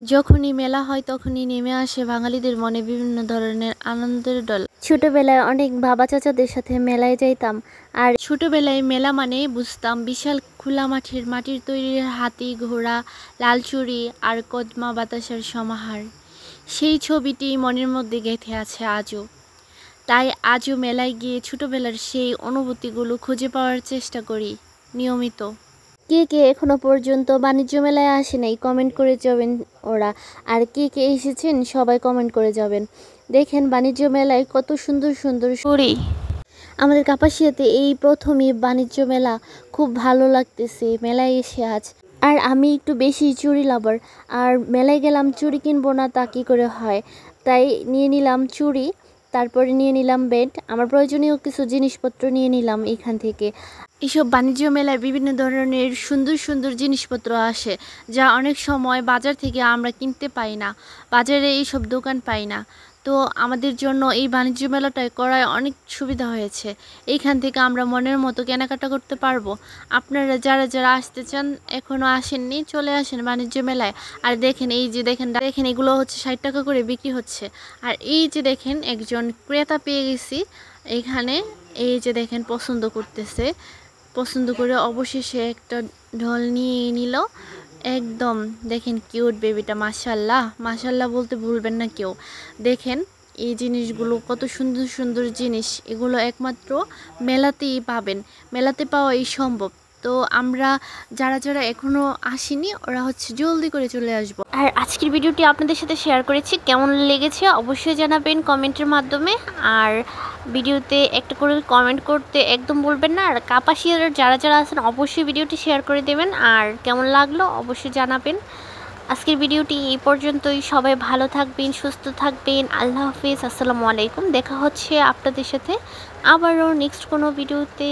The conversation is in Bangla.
যখনই মেলা হয় তখনই নেমে আসে বাঙালিদের মনে বিভিন্ন ধরনের আনন্দের দোল। ছোটবেলায় অনেক বাবা চাচাদের সাথে মেলায় যাইতাম, আর ছোটবেলায় মেলা মানে বুঝতাম বিশাল খোলা মাটির তৈরি হাতি, ঘোড়া, লাল চুড়ি আর কদমা বাতাসের সমাহার। সেই ছবিটি মনের মধ্যে গেঁথে আছে আজও। তাই আজও মেলায় গিয়ে ছোটবেলার সেই অনুভূতিগুলো খুঁজে পাওয়ার চেষ্টা করি নিয়মিত। কে কে এখনো পর্যন্ত বাণিজ্য মেলায় আসে নাই কমেন্ট করে যাবেন ওরা, আর কে কে এসেছেন সবাই কমেন্ট করে যাবেন। দেখেন বাণিজ্য মেলায় কত সুন্দর সুন্দর চুড়ি। আমাদের কাপাসিয়াতে এই প্রথমই বাণিজ্য মেলা, খুব ভালো লাগতেছে মেলায় এসে আজ। আর আমি একটু বেশি চুড়ি লাভার, আর মেলায় গেলাম চুড়ি কিনবো না তা কী করে হয়, তাই নিয়ে নিলাম চুড়ি, তারপরে নিয়ে নিলাম বেড, আমার প্রয়োজনীয় কিছু জিনিসপত্র নিয়ে নিলাম এখান থেকে। এসব বাণিজ্য মেলায় বিভিন্ন ধরনের সুন্দর সুন্দর জিনিসপত্র আসে, যা অনেক সময় বাজার থেকে আমরা কিনতে পাই না, বাজারে এইসব দোকান পাই না। তো আমাদের জন্য এই বাণিজ্য মেলাটায় করায় অনেক সুবিধা হয়েছে। এইখান থেকে আমরা মনের মতো কেনাকাটা করতে পারবো। আপনারা যারা যারা আসতে চান, এখনও আসেননি, চলে আসেন বাণিজ্য মেলায়। আর দেখেন এই যে দেখেন এগুলো হচ্ছে 60 টাকা করে বিক্রি হচ্ছে। আর এই যে দেখেন একজন ক্রেতা পেয়ে গেছি এইখানে, এই যে দেখেন পছন্দ করতেছে, পছন্দ করে অবশেষে একটা ঢোল নিয়ে নিল। একদম দেখেন কিউট বেবিটা, মাশাল্লাহ মাশাল্লাহ বলতে ভুলবেন না কেউ। দেখেন এই জিনিসগুলো কত সুন্দর সুন্দর জিনিস, এগুলো একমাত্র মেলাতেই পাবেন, মেলাতে পাওয়াই সম্ভব। তো আমরা যারা যারা এখনও আসেনি ওরা হচ্ছে জলদি করে চলে আসবো। আর আজকের ভিডিওটি আপনাদের সাথে শেয়ার করেছি, কেমন লেগেছে অবশ্যই জানাবেন কমেন্টের মাধ্যমে। আর ভিডিওতে একটা করে কমেন্ট করতে একদম বলবেন না। আর কাপাসিয়ার যারা যারা আছেন অবশ্যই ভিডিওটি শেয়ার করে দেবেন, আর কেমন লাগলো অবশ্যই জানাবেন। আজকের ভিডিওটি এই পর্যন্তই। সবাই ভালো থাকবেন, সুস্থ থাকবেন। আল্লাহ হাফিজ, আসসালামু আলাইকুম। দেখা হচ্ছে আপনাদের সাথে আবারও নেক্সট কোনো ভিডিওতে।